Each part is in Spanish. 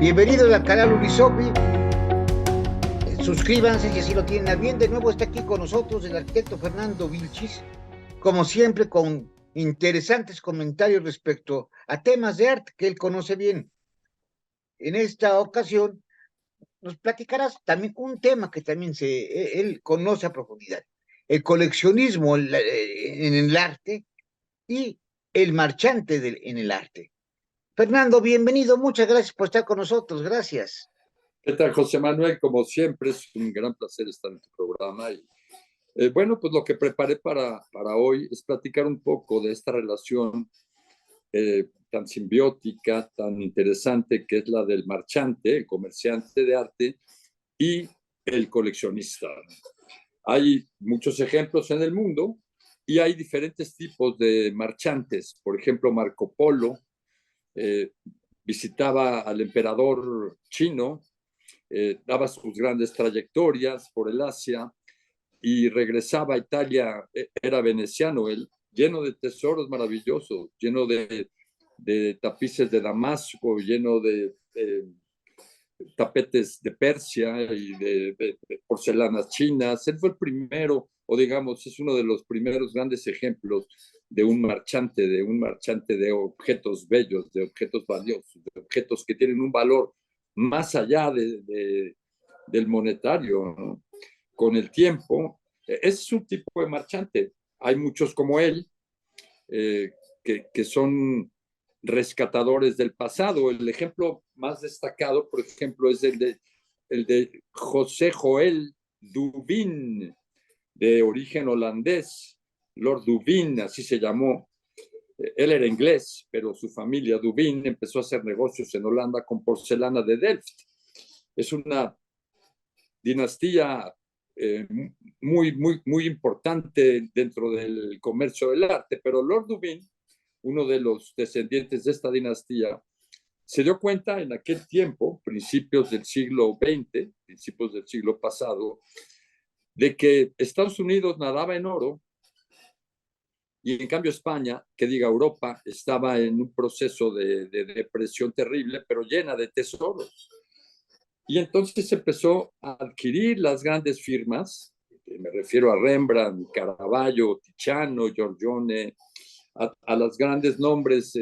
Bienvenidos al canal Unisopi. Suscríbanse si así lo tienen a bien. De nuevo está aquí con nosotros el arquitecto Fernando Vilchis, como siempre con interesantes comentarios respecto a temas de arte que él conoce bien. En esta ocasión nos platicarás también un tema que también él conoce a profundidad: el coleccionismo en el arte y el marchante en el arte. Fernando, bienvenido, muchas gracias por estar con nosotros, gracias. ¿Qué tal, José Manuel? Como siempre, es un gran placer estar en tu programa. Bueno, pues lo que preparé para hoy es platicar un poco de esta relación tan simbiótica, tan interesante, que es la del marchante, el comerciante de arte, y el coleccionista. Hay muchos ejemplos en el mundo y hay diferentes tipos de marchantes. Por ejemplo, Marco Polo eh, visitaba al emperador chino, daba sus grandes trayectorias por el Asia y regresaba a Italia. Era veneciano él, lleno de tesoros maravillosos, lleno de tapices de Damasco, lleno de tapetes de Persia y de porcelanas chinas. Él fue el primero, o digamos, es uno de los primeros grandes ejemplos de un marchante de objetos bellos, de objetos valiosos, de objetos que tienen un valor más allá del monetario, ¿no? Con el tiempo, es un tipo de marchante. Hay muchos como él, que son rescatadores del pasado. El ejemplo más destacado, por ejemplo, es el de José Joel Dubin, de origen holandés. Lord Dubin, así se llamó. Él era inglés, pero su familia Dubin empezó a hacer negocios en Holanda con porcelana de Delft. Es una dinastía muy importante dentro del comercio del arte, pero Lord Dubin, uno de los descendientes de esta dinastía, se dio cuenta en aquel tiempo, principios del siglo XX, principios del siglo pasado, de que Estados Unidos nadaba en oro y en cambio España, que diga Europa, estaba en un proceso de depresión terrible, pero llena de tesoros. Y entonces empezó a adquirir las grandes firmas, me refiero a Rembrandt, Caravaggio, Tiziano, Giorgione, a los grandes nombres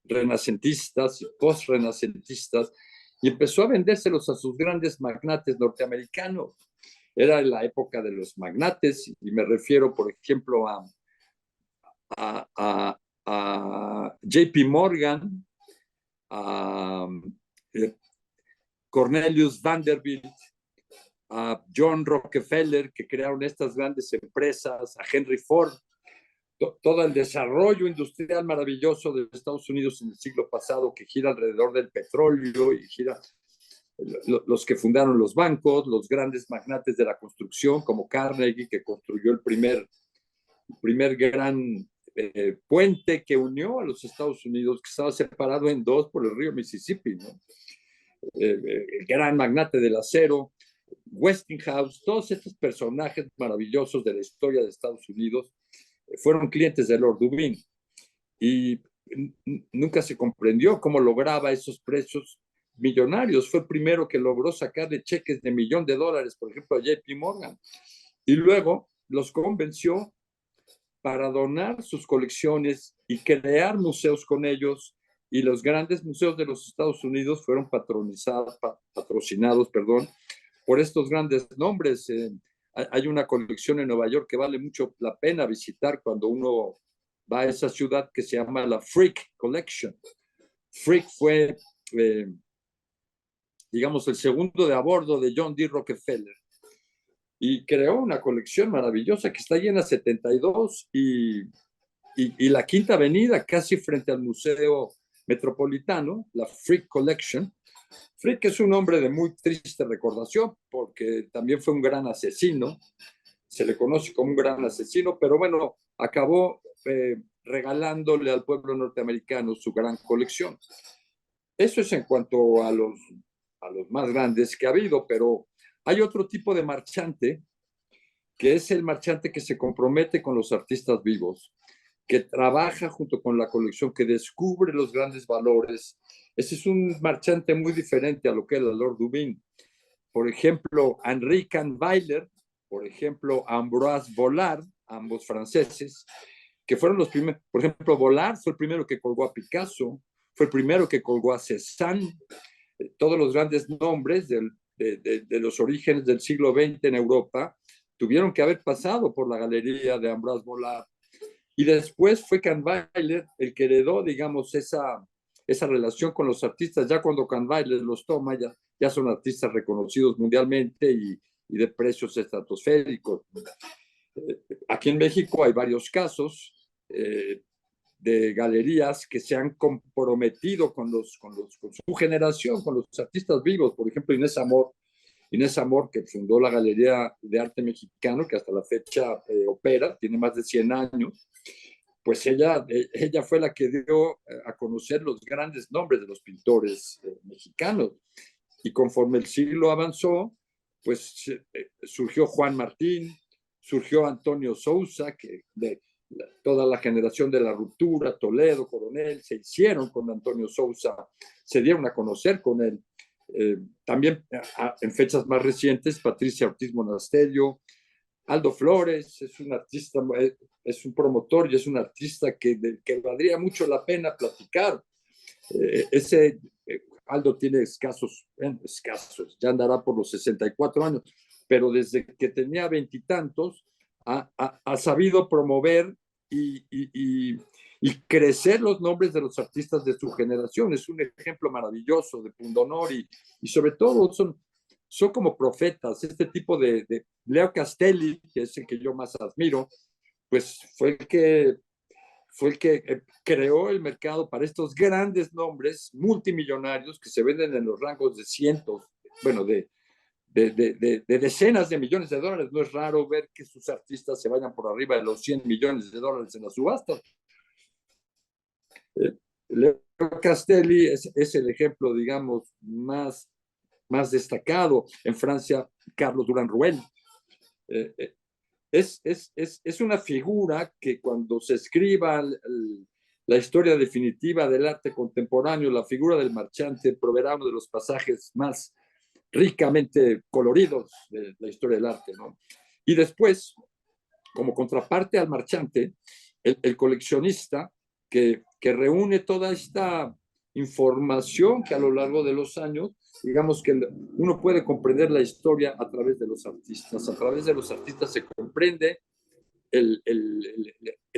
renacentistas y post-renacentistas, y empezó a vendérselos a sus grandes magnates norteamericanos. Era la época de los magnates, y me refiero, por ejemplo, a JP Morgan, a Cornelius Vanderbilt, a John Rockefeller, que crearon estas grandes empresas, a Henry Ford, todo el desarrollo industrial maravilloso de Estados Unidos en el siglo pasado, que gira alrededor del petróleo y gira los que fundaron los bancos, los grandes magnates de la construcción, como Carnegie, que construyó el primer gran puente que unió a los Estados Unidos, que estaba separado en dos por el río Mississippi, ¿no? El gran magnate del acero, Westinghouse, todos estos personajes maravillosos de la historia de Estados Unidos fueron clientes de Lord Dubin, y nunca se comprendió cómo lograba esos precios millonarios. Fue el primero que logró sacarle cheques de $1,000,000, por ejemplo, a JP Morgan, y luego los convenció para donar sus colecciones y crear museos con ellos, y los grandes museos de los Estados Unidos fueron patrocinados, por estos grandes nombres. Hay una colección en Nueva York que vale mucho la pena visitar cuando uno va a esa ciudad, que se llama la Frick Collection. Frick fue, digamos, el segundo de a bordo de John D. Rockefeller, y creó una colección maravillosa que está llena 72 y la Quinta Avenida, casi frente al Museo Metropolitano, la Frick Collection. Frick es un hombre de muy triste recordación porque también fue un gran asesino, se le conoce como un gran asesino, pero bueno, acabó regalándole al pueblo norteamericano su gran colección. Eso es en cuanto a los más grandes que ha habido, pero hay otro tipo de marchante, que es el marchante que se compromete con los artistas vivos. que trabaja junto con la colección, que descubre los grandes valores. Ese es un marchante muy diferente a lo que era Lord Dubin. Por ejemplo, Henri Kahnweiler, por ejemplo, Ambroise Vollard, ambos franceses, que fueron los primeros. Por ejemplo, Vollard fue el primero que colgó a Picasso, fue el primero que colgó a Cézanne. Todos los grandes nombres de los orígenes del siglo XX en Europa tuvieron que haber pasado por la galería de Ambroise Vollard. Y después fue Kahnweiler el que heredó, digamos, esa relación con los artistas. Ya cuando Kahnweiler los toma, ya son artistas reconocidos mundialmente y de precios estratosféricos. Aquí en México hay varios casos de galerías que se han comprometido con su generación, con los artistas vivos. Por ejemplo, Inés Amor, que fundó la Galería de Arte Mexicano, que hasta la fecha opera, tiene más de 100 años. Pues ella fue la que dio a conocer los grandes nombres de los pintores mexicanos. Y conforme el siglo avanzó, pues surgió Juan Martín, surgió Antonio Sousa, que toda la generación de la ruptura, Toledo, Coronel, se hicieron con Antonio Sousa, se dieron a conocer con él. También en fechas más recientes, Patricia Ortiz Monasterio, Aldo Flores es un artista, es un promotor y es un artista que valdría mucho la pena platicar. Aldo tiene escasos, ya andará por los 64 años, pero desde que tenía veintitantos ha sabido promover y crecer los nombres de los artistas de su generación. Es un ejemplo maravilloso de pundonor y sobre todo son como profetas. Este tipo de Leo Castelli, que es el que yo más admiro, pues fue el que creó el mercado para estos grandes nombres multimillonarios que se venden en los rangos de cientos, bueno, de decenas de millones de dólares. No es raro ver que sus artistas se vayan por arriba de los 100 millones de dólares en la subasta. Leo Castelli es el ejemplo, digamos, más destacado. En Francia, Carlos Durand-Ruel. Es una figura que cuando se escriba la historia definitiva del arte contemporáneo, la figura del marchante proveerá uno de los pasajes más ricamente coloridos de la historia del arte, ¿no? Y después, como contraparte al marchante, el coleccionista que reúne toda esta información que a lo largo de los años, digamos que uno puede comprender la historia a través de los artistas. A través de los artistas se comprende el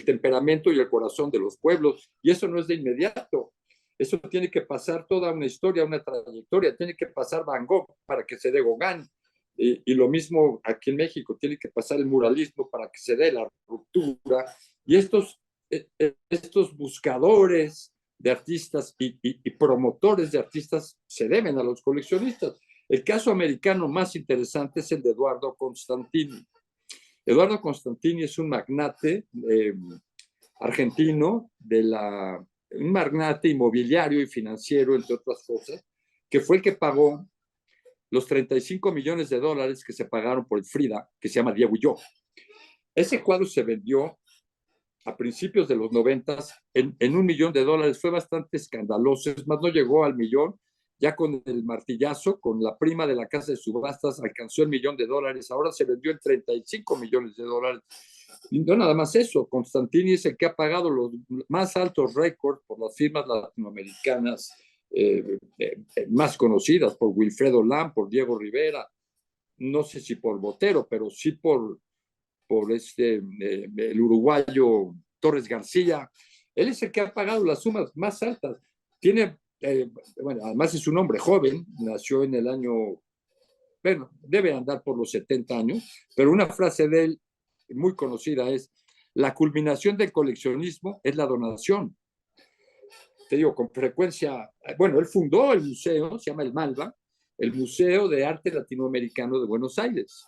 temperamento y el corazón de los pueblos, y eso no es de inmediato. Eso tiene que pasar toda una historia, una trayectoria. Tiene que pasar Van Gogh para que se dé Gauguin. Y lo mismo aquí en México, tiene que pasar el muralismo para que se dé la ruptura. Y estos buscadores de artistas y promotores de artistas se deben a los coleccionistas. El caso americano más interesante es el de Eduardo Constantini. Eduardo Constantini es un magnate argentino, un magnate inmobiliario y financiero, entre otras cosas, que fue el que pagó los 35 millones de dólares que se pagaron por el Frida, que se llama Diego y yo. Ese cuadro se vendió a principios de los 90 en $1 millón. Fue bastante escandaloso, es más, no llegó al millón. Ya con el martillazo, con la prima de la casa de subastas, alcanzó $1 millón. Ahora se vendió en 35 millones de dólares. Y no nada más eso, Constantini es el que ha pagado los más altos récords por las firmas latinoamericanas más conocidas, por Wilfredo Lam, por Diego Rivera, no sé si por Botero, pero sí por el uruguayo Torres García. Él es el que ha pagado las sumas más altas. Tiene, bueno, además es un hombre joven, nació en el año, bueno, debe andar por los 70 años, pero una frase de él muy conocida es: la culminación del coleccionismo es la donación. Te digo, con frecuencia, bueno, él fundó el museo, se llama el Malva, el Museo de Arte Latinoamericano de Buenos Aires.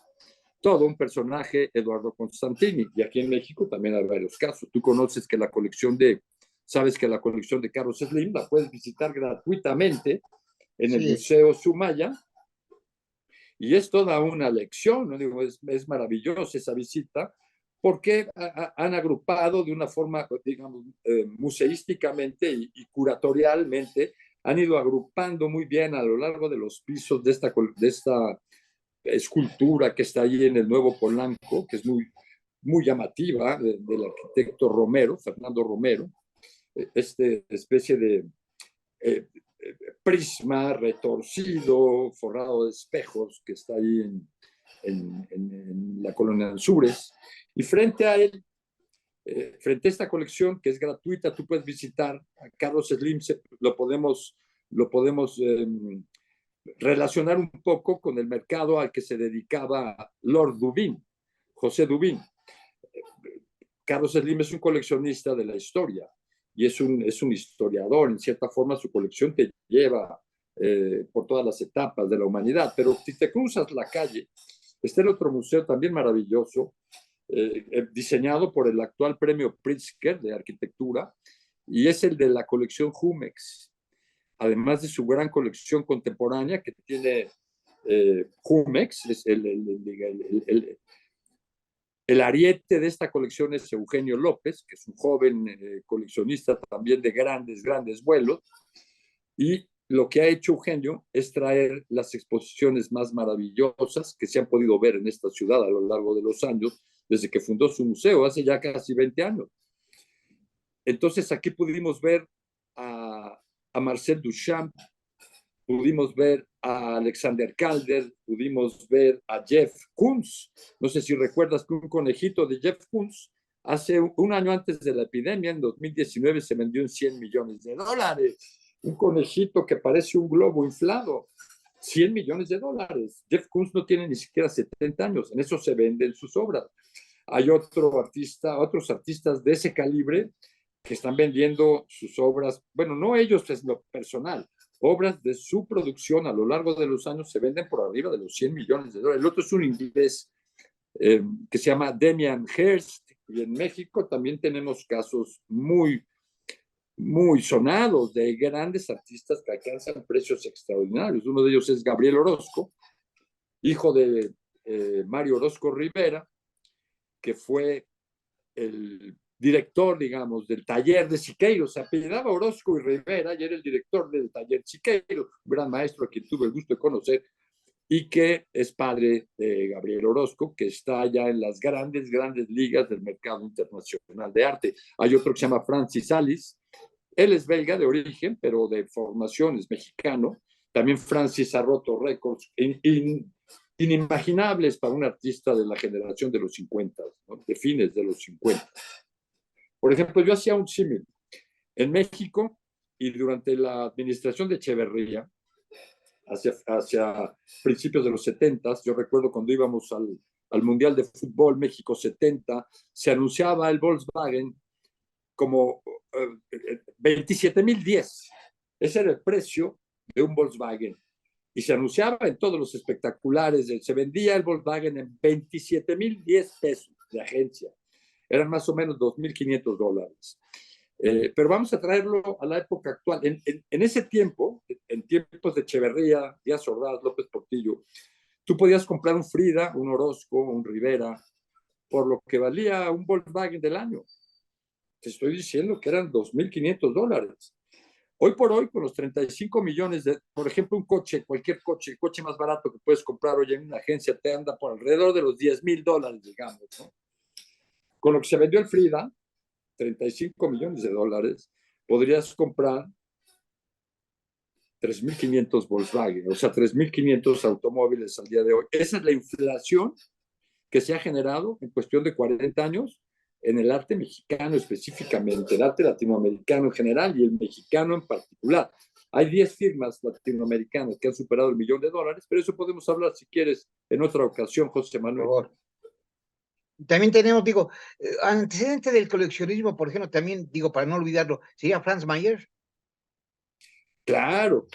Todo un personaje, Eduardo Constantini. Y aquí en México también hay varios casos. Tú conoces que sabes que la colección de Carlos Slim la puedes visitar gratuitamente en el Museo Sumaya, y es toda una lección, ¿no? Digo, es maravillosa esa visita, porque han agrupado de una forma, digamos, museísticamente y curatorialmente, han ido agrupando muy bien a lo largo de los pisos de esta escultura que está ahí en el Nuevo Polanco, que es muy llamativa, del arquitecto Romero, Fernando Romero, especie de eh, prisma retorcido, forrado de espejos, que está ahí en la colonia Anzures. Y frente a él, frente a esta colección, que es gratuita, tú puedes visitar a Carlos Slim, lo podemos relacionar un poco con el mercado al que se dedicaba Lord Dubin, José Dubin. Carlos Slim es un coleccionista de la historia y es un historiador. En cierta forma, su colección te lleva por todas las etapas de la humanidad. Pero si te cruzas la calle, está el otro museo también maravilloso, diseñado por el actual premio Pritzker de arquitectura, y es el de la colección Jumex, además de su gran colección contemporánea que tiene Jumex. Es el ariete de esta colección es Eugenio López, que es un joven coleccionista también de grandes vuelos, y lo que ha hecho Eugenio es traer las exposiciones más maravillosas que se han podido ver en esta ciudad a lo largo de los años, desde que fundó su museo, hace ya casi 20 años. Entonces aquí pudimos ver a Marcel Duchamp, pudimos ver a Alexander Calder, pudimos ver a Jeff Koons. No sé si recuerdas que un conejito de Jeff Koons, hace un año antes de la epidemia, en 2019, se vendió en $100 millones. Un conejito que parece un globo inflado. $100 millones. Jeff Koons no tiene ni siquiera 70 años. En eso se venden sus obras. Hay otros artistas de ese calibre que están vendiendo sus obras. Bueno, no ellos, es lo personal. Obras de su producción a lo largo de los años se venden por arriba de los $100 millones. El otro es un inglés que se llama Damian Hirst, y en México también tenemos casos muy sonados de grandes artistas que alcanzan precios extraordinarios. Uno de ellos es Gabriel Orozco, hijo de Mario Orozco Rivera, que fue el director, digamos, del taller de Siqueiros. Se apellidaba Orozco y Rivera y era el director del taller Siqueiros, un gran maestro a quien tuve el gusto de conocer, y que es padre de Gabriel Orozco, que está ya en las grandes ligas del mercado internacional de arte. Hay otro que se llama Francis Alice. Él es belga de origen, pero de formación es mexicano. También Francis ha roto récords inimaginables para un artista de la generación de los 50, ¿no? De fines de los 50. Por ejemplo, yo hacía un símil. En México, y durante la administración de Echeverría, hacia principios de los 70, yo recuerdo cuando íbamos al Mundial de Fútbol México 70, se anunciaba el Volkswagen como 27,010. Ese era el precio de un Volkswagen. Y se anunciaba en todos los espectaculares, se vendía el Volkswagen en 27,010 pesos de agencia. Eran más o menos $2,500. Pero vamos a traerlo a la época actual. En ese tiempo, en tiempos de Echeverría, Díaz Ordaz, López Portillo, tú podías comprar un Frida, un Orozco, un Rivera, por lo que valía un Volkswagen del año. Te estoy diciendo que eran $2,500. Hoy por hoy, con los 35 millones por ejemplo, un coche, cualquier coche, el coche más barato que puedes comprar hoy en una agencia te anda por alrededor de los $10,000, digamos, ¿no? Con lo que se vendió el Frida, $35 millones, podrías comprar 3,500 Volkswagen, o sea, 3,500 automóviles al día de hoy. Esa es la inflación que se ha generado en cuestión de 40 años en el arte mexicano específicamente, el arte latinoamericano en general y el mexicano en particular. Hay 10 firmas latinoamericanas que han superado el $1,000,000, pero eso podemos hablar si quieres en otra ocasión, José Manuel. Por favor. También tenemos, digo, antecedente del coleccionismo, por ejemplo, también, digo, para no olvidarlo, sería Franz Mayer. Claro,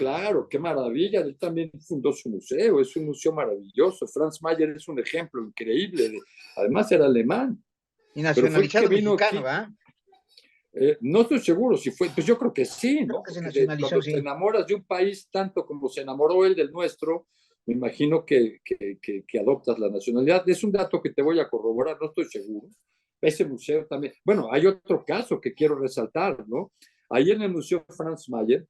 qué maravilla. Él también fundó su museo, es un museo maravilloso. Franz Mayer es un ejemplo increíble. Además era alemán. Y Pero fue nacionalizado que vino mexicano, aquí. ¿verdad? No estoy seguro si fue, pues yo creo que sí, Creo ¿no? que se Porque nacionalizó, cuando sí. te enamoras de un país tanto como se enamoró él del nuestro, me imagino que adoptas la nacionalidad. Es un dato que te voy a corroborar, no estoy seguro, ese museo también. Bueno, hay otro caso que quiero resaltar, ¿no? Ahí en el Museo Franz Mayer,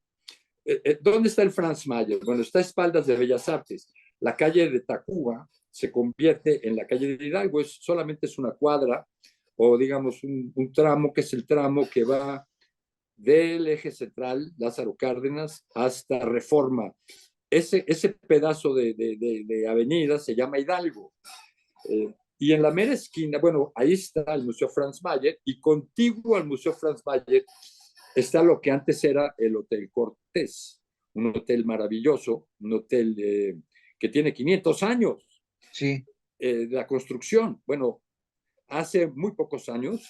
¿dónde está el Franz Mayer? Bueno, está a espaldas de Bellas Artes. La calle de Tacuba se convierte en la calle de Hidalgo, solamente es una cuadra, o digamos un tramo, que es el tramo que va del eje central, Lázaro Cárdenas, hasta Reforma. Ese pedazo de avenida se llama Hidalgo. Y en la mera esquina, bueno, ahí está el Museo Franz Mayer, y contiguo al Museo Franz Mayer está lo que antes era el Hotel Cortés, un hotel maravilloso, un hotel que tiene 500 años Sí. de la construcción. Bueno, hace muy pocos años,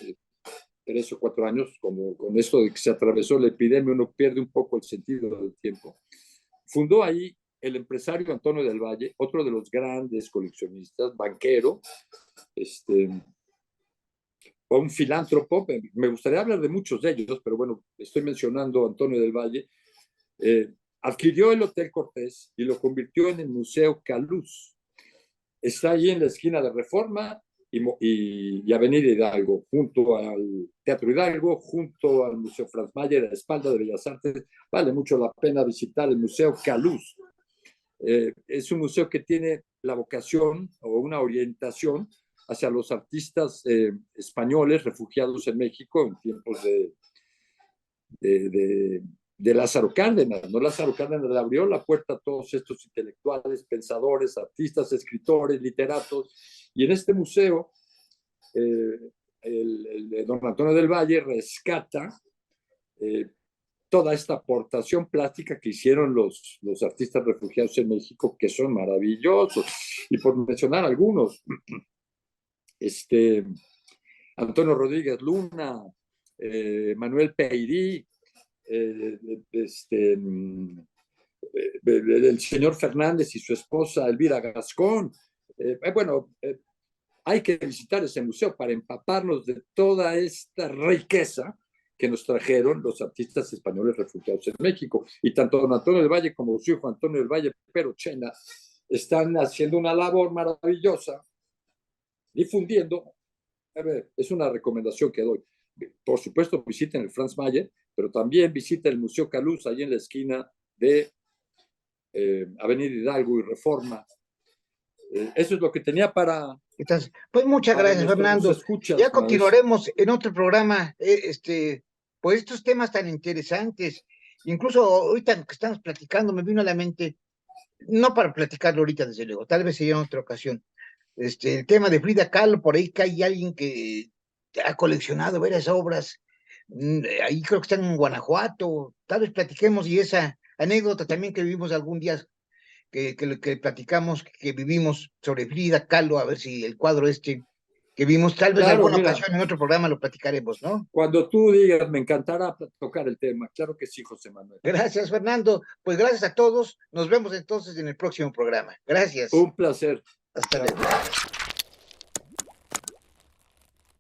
3 o 4 años, como con esto de que se atravesó la epidemia, uno pierde un poco el sentido del tiempo. Fundó ahí el empresario Antonio del Valle, otro de los grandes coleccionistas, banquero, o un filántropo. Me gustaría hablar de muchos de ellos, pero bueno, estoy mencionando a Antonio del Valle. Adquirió el Hotel Cortés y lo convirtió en el Museo Caluz. Está ahí en la esquina de Reforma y Avenida Hidalgo, junto al Teatro Hidalgo, junto al Museo Franz Mayer, a la espalda de Bellas Artes. Vale mucho la pena visitar el Museo Caluz. Es un museo que tiene la vocación o una orientación hacia los artistas españoles refugiados en México en tiempos de Lázaro Cárdenas, ¿no? Lázaro Cárdenas le abrió la puerta a todos estos intelectuales, pensadores, artistas, escritores, literatos, y en este museo el don Antonio del Valle rescata toda esta aportación plástica que hicieron los artistas refugiados en México, que son maravillosos. Y por mencionar algunos, Antonio Rodríguez Luna, Manuel Peirí, el señor Fernández y su esposa Elvira Gascón. Bueno, hay que visitar ese museo para empaparnos de toda esta riqueza que nos trajeron los artistas españoles refugiados en México. Y tanto don Antonio del Valle como su hijo Antonio del Valle Perochena están haciendo una labor maravillosa, difundiendo. A ver, es una recomendación que doy. Por supuesto, visiten el Franz Mayer, pero también visiten el Museo Caluz, ahí en la esquina de Avenida Hidalgo y Reforma. Eso es lo que tenía para... Entonces, pues muchas gracias, Fernando. Ya continuaremos en otro programa, pues estos temas tan interesantes. Incluso ahorita que estamos platicando, me vino a la mente, no para platicarlo ahorita, desde luego, tal vez sería en otra ocasión. El tema de Frida Kahlo, por ahí que hay alguien que ha coleccionado varias obras, ahí creo que están en Guanajuato, tal vez platiquemos, y esa anécdota también que vivimos algún día, que platicamos, que vivimos sobre Frida Kahlo, a ver si el cuadro que vimos, tal vez Claro, alguna mira, ocasión en otro programa lo platicaremos, ¿no? cuando tú digas, me encantará tocar el tema. Claro que sí, José Manuel. Gracias, Fernando. Pues gracias a todos. Nos vemos entonces en el próximo programa. Gracias. Un placer. Hasta luego.